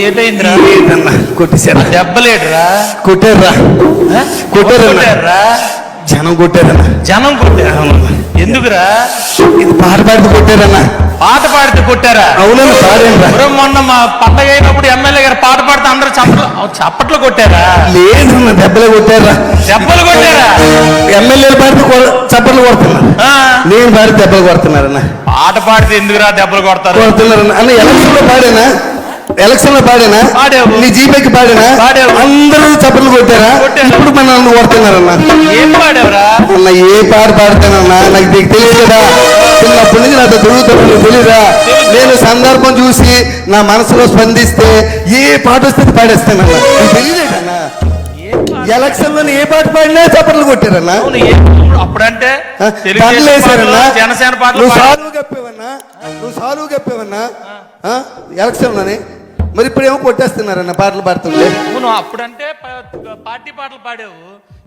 ఏటైందిరా? కొట్టేశారు. దెబ్బలేడురా? కొట్టారా? కొట్టారా? జనం కొట్టారన్నా. జనం కొట్టారా? ఎందుకురా? ఇది పాట పాడితే కొట్టారన్నా. పాట పాడితే కొట్టారా? అవునన్నా, పాడేరా. మొన్న మా పండగ అయినప్పుడు ఎమ్మెల్యే గారు పాట పాడితే అందరూ చప్పట్లు కొట్టారా? లేదన్నా, దెబ్బలే కొట్టారా. దెబ్బలు కొట్టారా? ఎమ్మెల్యేలు పాడితే చప్పట్లు కొడుతున్నారు, నేను పాడితే దెబ్బలు కొడుతున్నారన్నా. పాట పాడితే ఎందుకురా దెబ్బలు కొడుతున్నారన్నా? అన్న ఎలక్షన్ లో పాడేనా? నీ జీపేకి పాడేనా? అందరూ చప్పట్లు కొట్టారా? ఇప్పుడు మన కొడుతున్నారన్నా. ఏం పాడేవరా? అన్న ఏ పాట పాడతానన్నా, నాకు తెలియదు కదా. చిన్నప్పటి నుంచి నాతో తిరుగుతాను, తెలీదా? నేను సందర్భం చూసి నా మనసులో స్పందిస్తే ఏ పాట వస్తే పాడేస్తానన్నా. తెలియలేదన్నా. ఎలక్షన్ లో ఏ పాట పాడినా చప్పట్లు కొట్టారన్నా. అప్పుడంటే వేసారన్నా. జనసేన పాటలు నువ్వు సాలువు కప్పేవన్నా ఎలక్షన్ లోనే. మరి ఇప్పుడు ఏమో కొట్టేస్తున్నారన్న పాటలు పాడుతుంటే. నువ్వు అప్పుడంటే పార్టీ పాటలు పాడావు,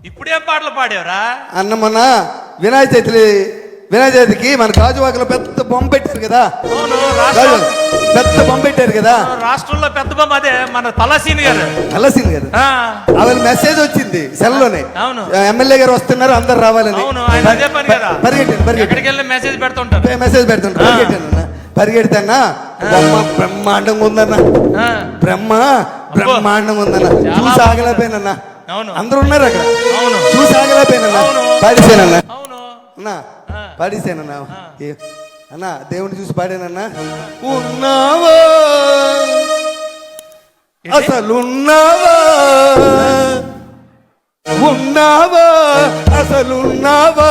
ఇప్పుడేం పాటలు పాడావురా? అన్న మొన్న వినాయక చవితికి మన గాజువాకలో పెద్ద బొమ్మ పెట్టారు కదా. పెద్ద బొమ్మ పెట్టారు కదా రాష్ట్రంలో. పెద్ద బొమ్మ అదే మన పల్లసీని గారు. ఆవిడ మెసేజ్ వచ్చింది సెల్లోనే, ఎమ్మెల్యే గారు వస్తున్నారు, అందరు రావాలని. పరిగెట్టాను, మెసేజ్ పెడుతుంటారు. పరిగెడతానా బొమ్మ బ్రహ్మాండంగా ఉందన్న. బ్రహ్మాండంగా ఉందన్న. చూసి ఆగలేకపోయినన్నా. అందరూ ఉన్నారు అక్కడ, చూసి ఆగలేకపోయినన్నా. పాడేసానన్నా పాడేసానన్నా. అన్నా దేవుని చూసి పాడానన్నా. ఉన్నావా అసలున్నావా, ఉన్నావా అసలున్నావా,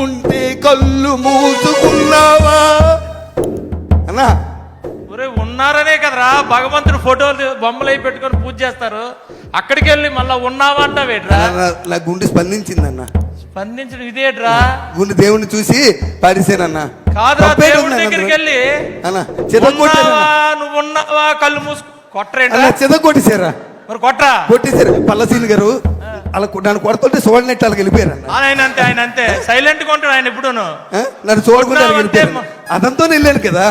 ఉంటే కళ్ళు మూసుకున్నావా అన్నా. ఉన్నారనే కదరా భగవంతుడు ఫోటోలు బొమ్మలు అయి పెట్టుకొని పూజ చేస్తారు. అక్కడికి వెళ్ళి మళ్ళా ఉన్నావా అంటావేట్రా? నా గుండె స్పందించిందన్న. స్పందించడం ఇదేట్రా? గుండె దేవుణ్ణి చూసి పాడేసానన్నా. కాదురా, దేవుడి దగ్గరికి వెళ్ళి నువ్వు ఉన్నావా కళ్ళు మూసుకు కొట్టరేంట్రా? కొట్టేశారా? మరి కొట్టరా? కొట్టేశారు. పల్లసీని గారు అలా నన్ను కొడుతుంటే చూడనట్టు వాళ్ళకి వెళ్ళిపోయారు. ఆయన అంతే సైలెంట్ గా ఉంటాడు ఆయన. ఎప్పుడు నన్ను చూడకుండా వెళ్ళిపోయారు. అదంతా వెళ్ళాను కదా.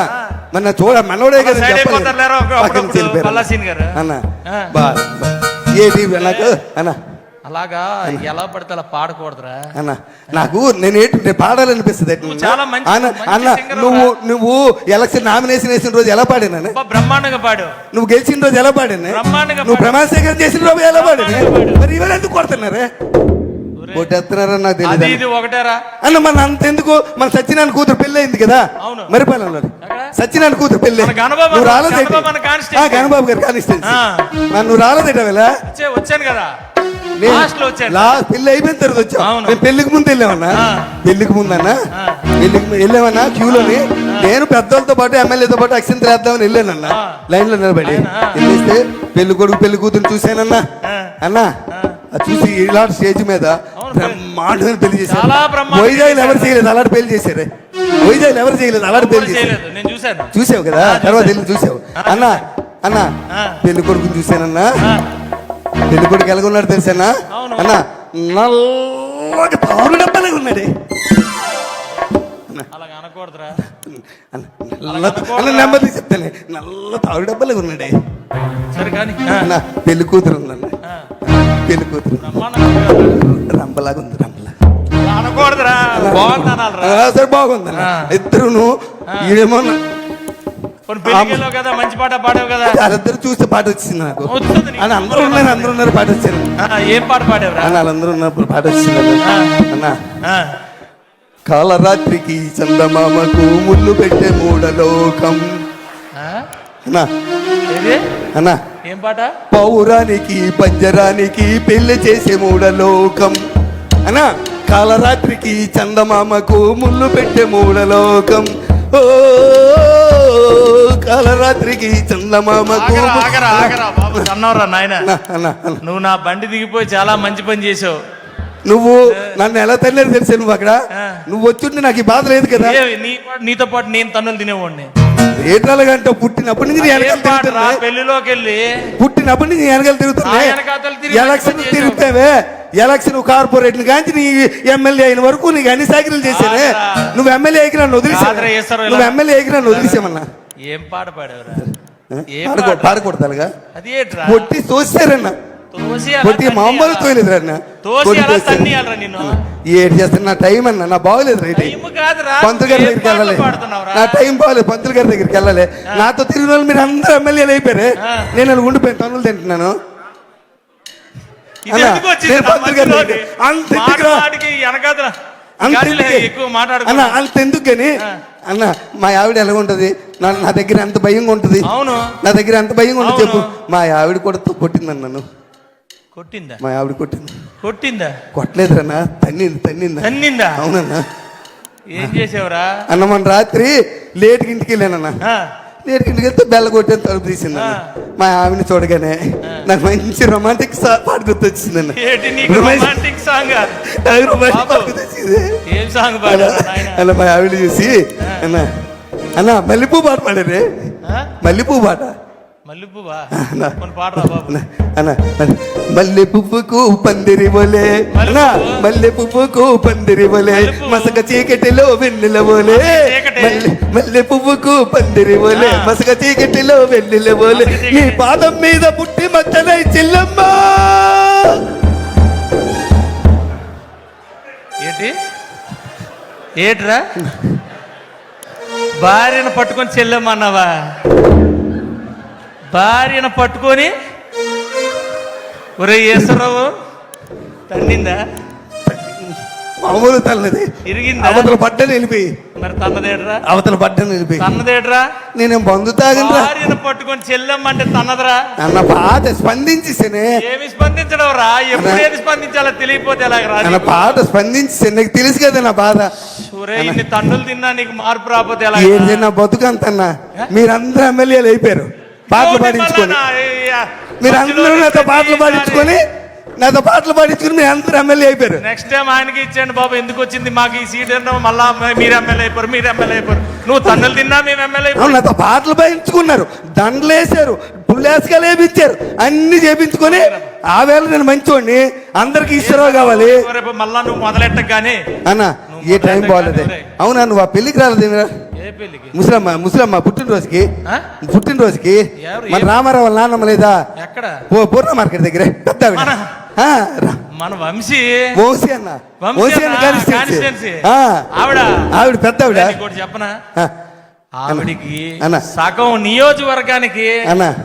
మరి నా చూడ మనోడే కదా అన్న. ఏంటి నాకు అన్న అలాగా ఎలా పడితే అలా పాడకూడదురా అన్న. నాకు నేను పాడాలనిపిస్తుంది. అన్న నువ్వు ఎలక్షన్ నామినేషన్ వేసిన రోజు ఎలా పాడాను? బ్రహ్మాండంగా పాడు. నువ్వు గెలిచిన రోజు ఎలా పాడాను? నువ్వు ప్రమాణ స్వీకారం చేసిన రోజు ఎలా పాడాను? మరి ఇవాళ ఎందుకు కొడుతున్నారే? కొట్టేస్తున్నారని నాకు తెలియదు. అన్న మన అంతెందుకు, మన సత్యనారాయణ కూతురు పెళ్లి అయింది కదా మరిపాలెంలో. సత్యనారాయణ కూతురు పెళ్లి నువ్వు రాలేదు. గణబాబు గారు కానిస్టెన్సీ. నువ్వు రాలేదేట వేళ వచ్చాను కదా. పెళ్లి అయిపోయిన తర్వాత వచ్చావు. నేను పెళ్లికి ముందు వెళ్ళామన్నా. పెళ్లికి ముందన్నా వెళ్ళామన్నా క్యూలోని. నేను పెద్దలతో పాటు ఎమ్మెల్యేతో పాటు అక్షంతలు వేద్దామని వెళ్ళానన్నా. లైన్ లో నిలబడి వెళ్ళేస్తే పెళ్లి కొడుకు పెళ్లి కూతురు చూశానన్నా. అన్నా చూసి ఇలాంటి స్టేజ్ మీద బ్రహ్మాండమైన పెళ్లి చేశారు. వైజాగ్ ఎవరు చేయలేదు అలాంటి పెళ్లి చేశారు. వైజాగ్ ఎవరు చేయలేదు అలాంటి పెళ్లి చేశారు. చూసావు కదా, తర్వాత వెళ్ళి చూసావు. అన్నా పెళ్లి కొడుకుని చూశానన్నా. పెళ్లి కొడుకు ఎలాగున్నాడు తెలుసానా అన్న? నల్లగా తారు డబ్బాలే ఉన్నాడే. నెమ్మది చెప్తానే, నల్ల తారు డబ్బాలే ఉన్నాడే. అన్న పెళ్లి కూతురు ఉందన్న. పెళ్లి కూతురు రంపలాగా ఉంది. సరే బాగుందన్న. ఇద్దరును ఈడేమో మంచి పాట పాడావు కదా. వాళ్ళిద్దరు చూస్తే పాట వచ్చింది నాకు. అందరూ ఉన్నారు పాట వచ్చాను. ఏం పాట పాడావు? వాళ్ళందరూ ఉన్నప్పుడు పాట వచ్చింది అన్న. కాలరాత్రికి చందమామకు ముళ్ళు పెట్టే మూడలోకం అన్నా. ఏం పాట? పౌరానికి పంజరానికి పెళ్లి చేసే మూడలోకం అన్నా. కాలరాత్రికి చందమామకు ముళ్ళు పెట్టే మూడలోకం. ఓ కాలరాత్రికి చందమామకు. నువ్వు నా బండి దిగిపోయి చాలా మంచి పని చేసావు. నువ్వు నన్ను ఎలా తల్లేదు తెలిసే. నువ్వు అక్కడ నువ్వు వచ్చుంటే నాకు ఈ బాధ లేదు కదా. నీతో పాటు నేను తన్నులు తినేవాడిని. ఏటాలుగంటే పుట్టినప్పటి నుంచి పెళ్లిలోకి వెళ్ళి పుట్టినప్పటి నుంచి వెనకాల తిరుగుతున్నా. ఎలక్షన్ తిరుగుతావే, ఎలక్షన్ కార్పొరేట్ కాంచి నీ ఎమ్మెల్యే అయిన వరకు నీకు అన్ని సైకిల్ చేశానే. నువ్వు ఎమ్మెల్యే అయికి నన్ను వదిలేసావు. నువ్వు ఎమ్మెల్యే అయికి నన్ను వదిలేసామన్నా. ఏం పాట పాడేవరా? ఏం పాడకూడదు అలాగా. అది ఏంట్రా కొట్టి తోసారన్న, కొట్టి మామూలు తోయలేదురన్న, ఏడు చేస్తాను. నా టైం అన్న, నా బాగోలేదు రైట్. పంతులు గారి దగ్గరికి వెళ్ళాలి, నా టైం బాగోలేదు. పంతులు గారి దగ్గరికి వెళ్ళాలి. నాతో తిరిగిన వాళ్ళు మీరు అందరూ ఎమ్మెల్యేలు అయిపోయారు, నేను అలా ఉండిపోయాను, తనులు తింటున్నాను. అంతెందుకు కానీ అన్న, మా ఆవిడ ఎలా ఉంటది, నా దగ్గర ఎంత భయంగా ఉంటది, నా దగ్గర ఎంత భయంగా ఉంటుంది చెప్పు. మా ఆవిడ కూడా కొట్టిందన్న నన్ను. కొట్టిందా? మా ఆవిడ కొట్టిందా? కొట్టలేదురన్నా, తన్నిందా. అవునన్నా. ఏం చేసావురా అన్న? మన రాత్రి లేట్కి ఇంటికి వెళ్ళానన్నా. లేట్కి ఇంటికి వెళ్తే బెల్ల కొట్టాను, తలుపు తీసింది. మా ఆవిడని చూడగానే నాకు మంచి రొమాంటిక్ పాట గుర్తొచ్చిందన్న. అలా మా ఆవిడ చూసి అన్న మల్లెపూ పాట పాడారే, మల్లెపూ పాట. మల్లె పువ్వుకు పందిరి బోలే, మల్లె పువ్వుకు పందిరి బోలే, మసక చీకటిలో వెన్నెల బోలే. మల్లె పువ్వుకు పందిరి బోలే, మసక చీకటిలో వెన్నెల బోలే. నీ పాదం మీద పుట్టి మచ్చలై చెల్లమ్మ. ఏట్రా భార్యను పట్టుకొని చెల్లమ్మన్నావా? భార్యను పట్టుకొని ఒరే ఈశ్వరరావు తన్నిందా? మామూలు తల్లది, ఇరిగిందా? అవతల పడ్డని వెళ్ళిపోయి. మరి తన్నదేట్రా? అవతల పడ్డని వెళ్ళిపోయి. తన్నదేట్రా? నేనేం బంధు తాగనరా. భార్యను పట్టుకొని చెల్లమ్మంటే తన్నదరా అన్న? పాట స్పందించేసానే. ఏమి స్పందించడం రా? ఎప్పుడేది స్పందించాలో తెలియపోతే ఎలాగరా? అన్న పాట స్పందించేసాను, నీకు తెలుసు కదా నా బాధ. ఇన్ని తన్నులు తిన్నా నీకు మార్పు రాకపోతే ఎలా? ఏంటి నా బతుకంతన్నా, మీరందరూ ఎమ్మెల్యేలు అయిపోయారు పాటలు పాడించుకొని. మీరందరూ నాతో పాటలు పాడించుకొని మీరు అందరూ ఎమ్మెల్యే అయిపోయారు. నెక్స్ట్ టైం ఆయనకి ఇచ్చేయండి బాబు, ఎందుకు వచ్చింది మాకు ఈ సీట్? మళ్ళా మీరు ఎమ్మెల్యే అయిపోరు. నువ్వు తన్నులు తిన్నా మేము ఎమ్మెల్యే అయిపోయారు. నాతో పాటలు పాడించుకున్నారు, దండలు వేసారు, పుల్లేసుగా లేపించారు, అన్ని చేపించుకొని ఆ వేళ నేను మంచోడిని, అందరికి ఈశ్వరరావు కావాలి. మళ్ళా నువ్వు మొదలెట్టగానే అన్న ఏ టైం బాగాలేదే. అవునా, నువ్వు ఆ పెళ్లికి రాలేదు? ముసలమ్మ పుట్టినరోజుకి మన రామారావు వాళ్ళ నాన్నమ్మ లేదా? పూర్ణ మార్కెట్ దగ్గర పెద్ద మన వంశీ అన్న, ఆవిడ పెద్ద ఆవిడ. చెప్పనా, ఆవిడికి సగం నియోజకవర్గానికి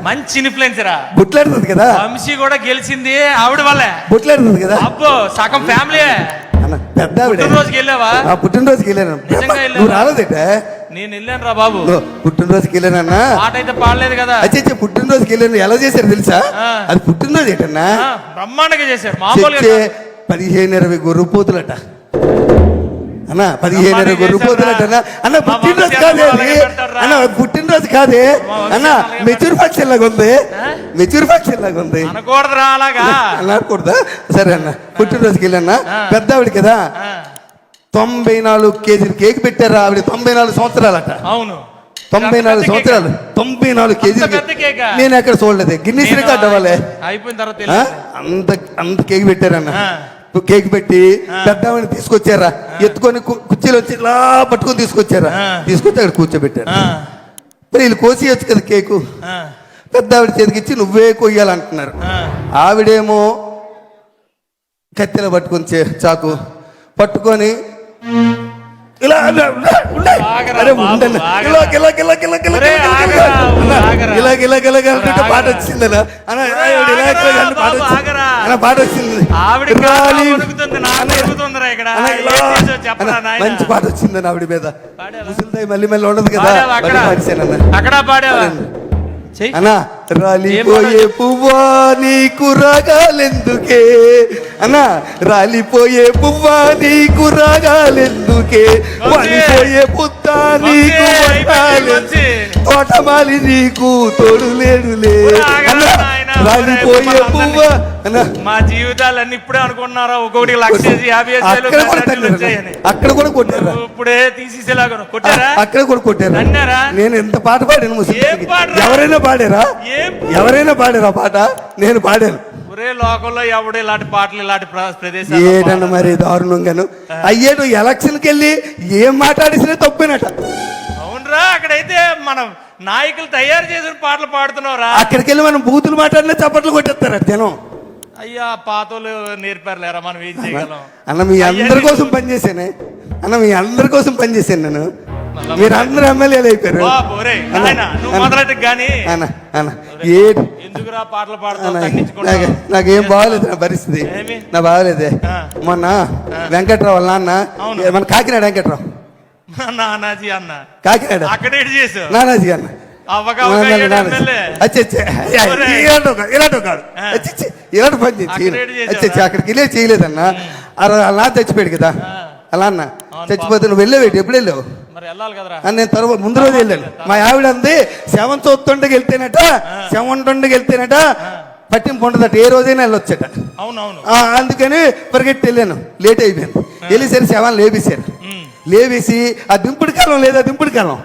మంచి ఇన్ఫ్లుయెన్సరా. బుట్లాడుతుంది కదా, వంశీ కూడా గెలిచింది ఆవిడ వల్లే. బుట్లాడుతుంది కదా, అబ్బో సగం ఫ్యామిలీ. పెద్ద పుట్టినరోజుకి వెళ్ళావా? పుట్టినరోజుకి వెళ్ళాను. నువ్వు రాలేదేట? నేను వెళ్ళాను రా బాబు. పుట్టినరోజుకి వెళ్ళానన్నా. పాట అయితే పాడలేదు కదా. అచ్చే పుట్టినరోజుకి వెళ్ళాను. ఎలా చేశారు తెలుసా? అది పుట్టినరోజు ఏంటన్నా, బ్రహ్మాండంగా చేశారు. మామూలుగా 15-20 గొర్రె పోతులట అన్న, 15-20 గొర్రె పోతులట అన్న. పుట్టినరోజు కాదే అన్న, పుట్టినరోజు కాదే అన్న, మెచ్యూర్ ఫంక్షన్ లాగా ఉంది, మెచ్యూర్ ఫంక్షన్ లాగా ఉంది. అనకూడదా? సరే అన్న, పుట్టినరోజుకి వెళ్ళానా. పెద్ద ఆవిడ కదా, 94 కేజీలు కేక్ పెట్టారా ఆవిడ. 94 సంవత్సరాలట. అవును, 94 సంవత్సరాలు, 94 కేజీలు. నేను ఎక్కడ చూడలేదు, గిన్నీస్ రికార్డ్ అవ్వాలి. అయిపోయిన తర్వాత అంత కేక్ పెట్టారన్న. కేక్ పెట్టి పెద్దవాడిని తీసుకొచ్చారా, ఎత్తుకొని కుర్చీలో వచ్చి ఇలా పట్టుకొని తీసుకొచ్చి అక్కడ కూర్చోబెట్టారు. మరి వీళ్ళు కోసేయచ్చు కదా కేకు. పెద్ద ఆవిడ చేతికిచ్చి నువ్వే కొయ్యాలంటున్నారు. ఆవిడేమో కత్తెల పట్టుకొని చాకు పట్టుకొని ఇలా పాట వచ్చిందనా, పాట వచ్చింది, మంచి పాట వచ్చిందని ఆవిడ మీద. ముసలిదాయి మళ్ళీ మళ్ళీ ఉండదు కదా, అక్కడ పాడావా? అన్నా రాలిపోయే పువ్వా నీకు రాగాలెందుకే అన్నా, రాలిపోయే పువ్వా నీకు రాగాలెందుకే, వాలిపోయే పుత్త నీకు తోటమాలి నీకు తోడు లేడులే. రాలిపోయే పువ్వా అన్నా, మా జీవితాలన్నీ ఇప్పుడే అనుకున్నారా? ఒక్కొక్కటి 1,50,000 అక్కడ కూడా కొట్టారా? ఇప్పుడే తీసేసేలాగా కొట్టారా? అక్కడ కూడా కొట్టారా? నేను ఎంత పాట పాడాను ముసలి. ఎవరైనా పాడారా పాట? నేను పాడాను. ఒరే లోకంలో ఎవడు ఇలాంటి పాటలు ఇలాంటి ప్రదేశాలు ఏటన్నా మరి దారుణంగాను. అయ్యేటు ఎలక్షన్కి వెళ్ళి ఏం మాట్లాడిసినా తప్పేనట. అవునరా? అక్కడ అక్కడైతే మన నాయకులు తయారు చేసిన పాటలు పాడుతున్నావురా. అక్కడికి వెళ్ళి మనం బూతులు మాట్లాడినా చప్పట్లు కొట్టేస్తారు జనం. అయ్యా పాతోళ్ళు నేర్పారులేరా, మనం ఏం చేయగలం. అన్న మీ అందరి కోసం పనిచేసానే, అన్న మీ అందరి కోసం పనిచేశాను నేను. మీరు అందరు ఎమ్మెల్యేలు అయిపోయారు. నువ్వు మొదలెట్టు గానీ అన్న అన్న ఎందుకురా పాటలు పాడుతావు? నాకేం బాగోలేదు నా పరిస్థితి, నా బాగోలేదే. మొన్న వెంకట్రావు వాళ్ళ నాన్న, మన కాకినాడ వెంకట్రావు నానాజీ అన్న, కాకినాడ అక్కడ చేసావు నానాజీ అన్న ఇలాంటి పని అక్కడికి వెళ్ళే చేయలేదన్న. అలా చచ్చిపోయాడు కదా అలా అన్న, చచ్చిపోతే నువ్వు వెళ్ళేవేటి, ఎప్పుడు వెళ్ళావు? నేను తర్వాత ముందు రోజు వెళ్ళాను. మా ఆవిడ అంది శవం చూస్తుండకి వెళ్తేనట, శవం ఉండకి వెళ్తేనట పట్టింపు ఉండదట, ఏ రోజైనా వెళ్ళొచ్చట. అందుకని పరిగెట్టి వెళ్ళాను, లేట్ అయిపోయాను. వెళ్ళేసరి శవాన్ని లేపేశారు. లేవేసి ఆ దింపుడు కాలం లేదా, దింపుడు కాలం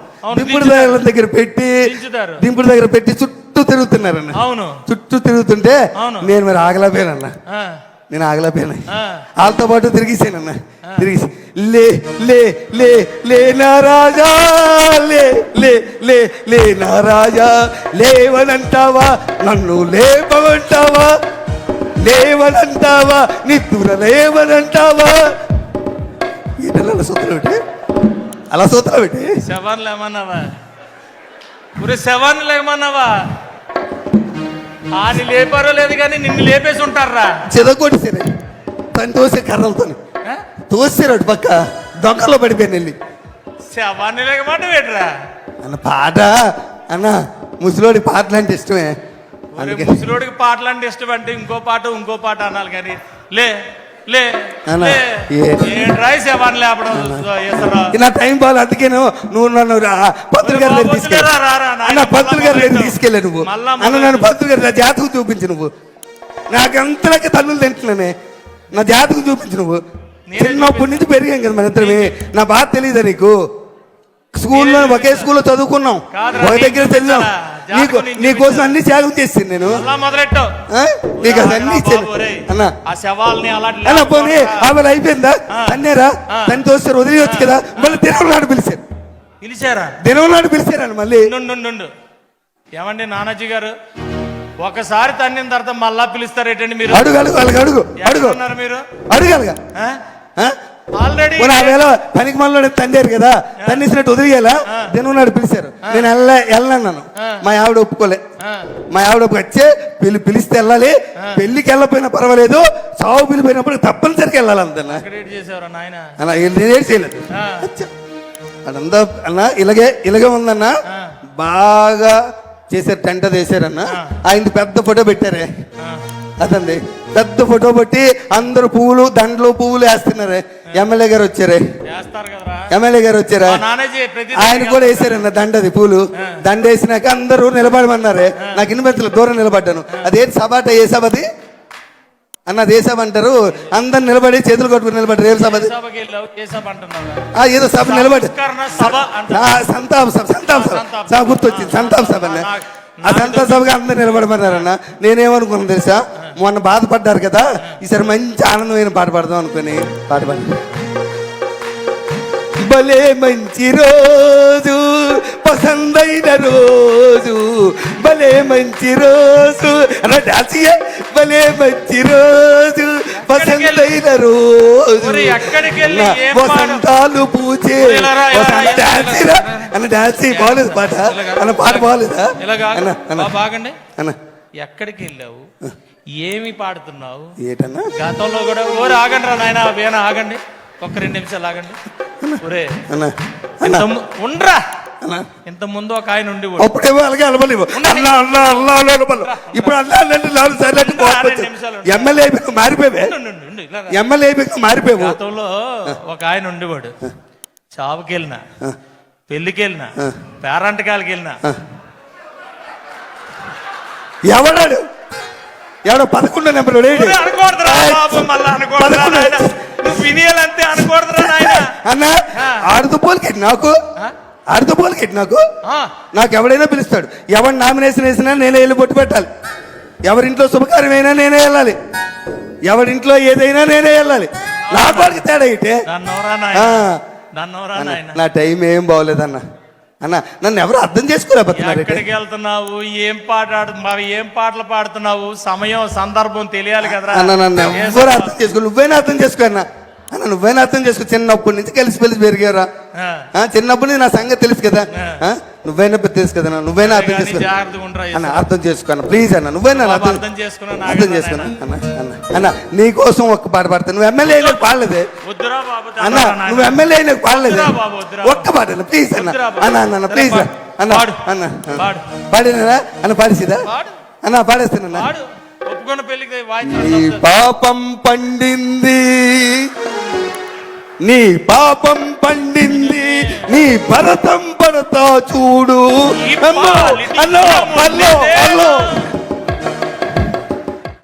దగ్గర పెట్టి చుట్టూ తిరుగుతున్నారన్న. చుట్టూ తిరుగుతుంటే నేను మరి ఆగలేకపోయానన్న, నేను ఆగలేకపోయాను. వాళ్ళతో పాటు తిరిగిసానన్న. తిరిగి లే లే లే లే నా రాజా, లే లే లే లే నా రాజా, లేవనంటావా నన్ను లేపమంటావా, లేవనంటావా నిద్ర లేవనంటావా. ఏంటన్నా అలా సూత్రం పెట్టి, అలా సూత్రం పెట్టి శవాన్ని లేమన్నావా? శవాన్ని లేమన్నావా? ఆయన లేపారో లేదు కానీ నిన్ను లేపేసి ఉంటారా? చెదగొట్టేసారు తను తోసే కర్రలతో, తోసారు అటు పక్క దొంగలో పడిపోయాను వెళ్ళి. శవాన్ని లేకమాట వేటరా అన్న పాట అన్న, ముసలోడి పాటలు అంటే ఇష్టమే. ముసలోడికి పాటలు అంటే ఇష్టం అంటే ఇంకో పాట అనాలి కానీ లే లే శవాన్ని లేపడం నా టైం బాగా. అందుకే నువ్వు నన్ను పంతులు గారి దగ్గర తీసుకెళ్ళా, పంతులు గారి దగ్గర తీసుకెళ్ళా. నువ్వు అన్న నన్ను పంతులు గారి జాతకు చూపించు. నువ్వు నాకంతలకే తల్లులు తింటున్నానే, నా జాతకు చూపించు. నువ్వు చిన్నప్పటి నుంచి పెరిగాం కదా మన ఇద్దరమే, నా బాధ తెలియదా నీకు? స్కూల్లో ఒకే స్కూల్లో చదువుకున్నాం, ఒక దగ్గర చదివాం. నీకోసం అన్ని త్యాగం చేస్తాను నేను, నీకు అది అన్ని ఇచ్చాను అన్న. పోనీ ఆమె అయిపోయిందా? తన్నేరా, తన్ని తోస్తారు, వదిలేయచ్చు కదా. మళ్ళీ దినం నాడు పిలిచారా? దినం నాడు పిలిచారని మళ్ళీ. ఏమండి నానాజీ గారు, ఒకసారి తన్నిన తర్వాత మళ్ళా పిలుస్తారేటండి మీరు? అడుగు అడుగు వాళ్ళకి అడుగు అడుగు మీరు అడగాలిగా. ఆల్రెడీ పనికి మళ్ళీ తండారు కదా, తన్నిసినట్టు వదిలేయాలా? దినం నాడు పిలిచారు, నేను వెళ్ళన్నాను. మా ఆవిడ ఒప్పుకోలే. మా ఆవిడ వచ్చే పిలిస్తే వెళ్ళాలి, పెళ్లికి వెళ్ళకపోయినా పర్వాలేదు, సాగు పిలిపోయినప్పుడు తప్పనిసరికి వెళ్ళాలి. అంతన్నా నేనేం చేయలేదు అదంతా అన్న. ఇలాగే ఉందన్న, బాగా చేశారు, టెంట వేసారన్న. ఆయన పెద్ద ఫోటో పెట్టారే, అదండి పెద్ద ఫోటో పెట్టి అందరు పువ్వులు దండలు పువ్వులు వేస్తున్నారే. ఎమ్మెల్యే గారు వచ్చారే, ఎమ్మెల్యే గారు వచ్చారా, ఆయన కూడా వేసారన్న దండది పూలు. దండ వేసినాక అందరూ నిలబడమన్నారే. నాకు ఇన్వెంతలు దూరం నిలబడ్డాను. అదేంటి సభ ఏ సభది అన్న? ఏ సభ అంటారు? అందరు నిలబడి చేతులు కొట్టుకుని నిలబడ్డారు. ఏం సభది? ఏదో సభ నిలబడి సంతాప సభ, సంతాప సభ గుర్తొచ్చింది, సంతాప సభ అన్న. ఆ సంతాప సభగా అందరు నిలబడమన్నారన్న. నేనేమనుకున్నాను తెలుసా, మొన్న బాధపడ్డారు కదా, ఈసారి మంచి ఆనందమైన పాట పాడదాం అనుకుని పాట పాడాను. భలే మంచి రోజు, పసందైన రోజు, భలే మంచి రోజు అలా డాన్స్. భలే మంచి రోజు, పసందైన రోజు, వసంతాలు పూచే డాన్స్ అన్న. డాన్స్ బాగలేదు పాట అన్న, పాట బాగలేదా బాగండి అన్న? ఎక్కడికి వెళ్ళావు, ఏమి పాడుతున్నావు? ఏటన్నా గతంలో కూడా ఆగండి రా నాయన, వేనా ఆగండి, ఒక్క 2 నిమిషాలు ఆగండి. ఉండరా, ఇంత ముందు ఒక ఆయన ఉండి అప్పుడేమో అలాగే అలవలేవు. ఇప్పుడు ఎమ్మెల్యే మారిపోయావే, ఎమ్మెల్యే మారిపోయావు. గతంలో ఒక ఆయన ఉండేవాడు, చావుకి వెళ్ళినా, పెళ్లికి వెళ్ళినా, పేరంటకాలకి వెళ్ళినా. ఎవడాడు? ఎవడో 11 నెంబర్ వినియాలంతే అనకూడదురా నాయన. అన్న ఆడుతుపోలికెట్టి నాకు, ఆడుతుపోలికెట్టి నాకు ఎవడైనా పిలుస్తాడు. ఎవరి నామినేషన్ వేసినా నేనే వెళ్ళి బొట్టు పెట్టాలి. ఎవరింట్లో శుభకార్యమైనా నేనే వెళ్ళాలి. ఎవరింట్లో ఏదైనా నేనే వెళ్ళాలి. నా వాడికి తేడా ఇటే. నా టైం ఏం బాగోలేదన్న, అన్న నన్ను ఎవరు అర్థం చేసుకోలేకపోతున్నారు. ఎక్కడికి వెళ్తున్నావు, ఏం ఏం పాటలు పాడుతున్నావు, సమయం సందర్భం తెలియాలి కదరా. అన్న నన్ను ఎవరు అర్థం చేసుకో, నువ్వైనా అర్థం చేసుకో అన్న. అన్న నువ్వైనా అర్థం చేసుకో, చిన్నప్పటి నుంచి కలిసి పెలిసి పెరిగారా. చిన్నప్పటి నుంచి నా సంగతి తెలుసు కదా. నువ్వైనా తెలుసు కదా, నువ్వైనా అర్థం చేసుకో అన్న. అర్థం చేసుకో అన్న, ప్లీజ్ అన్న. నువ్వైనా అర్థం చేసుకున్నా అన్న. అన్న నీ కోసం ఒక్క పాట పాడతాను. నువ్వు ఎమ్మెల్యే అయినా పాడలేదే అన్న, నువ్వు ఎమ్మెల్యే అయినా పాడలేదే ఒక్క పాట అన్న, ప్లీజ్ అన్న. అన్న అన్న ప్లీజ్ అన్న. అన్న పాడినా అన్న, పాడేసిదా అన్న, పాడేస్తానన్నా. నీ పాపం పండింది, నీ పాపం పండింది, నీ భరతం పడతా చూడు. అన్నో అన్నో అన్నో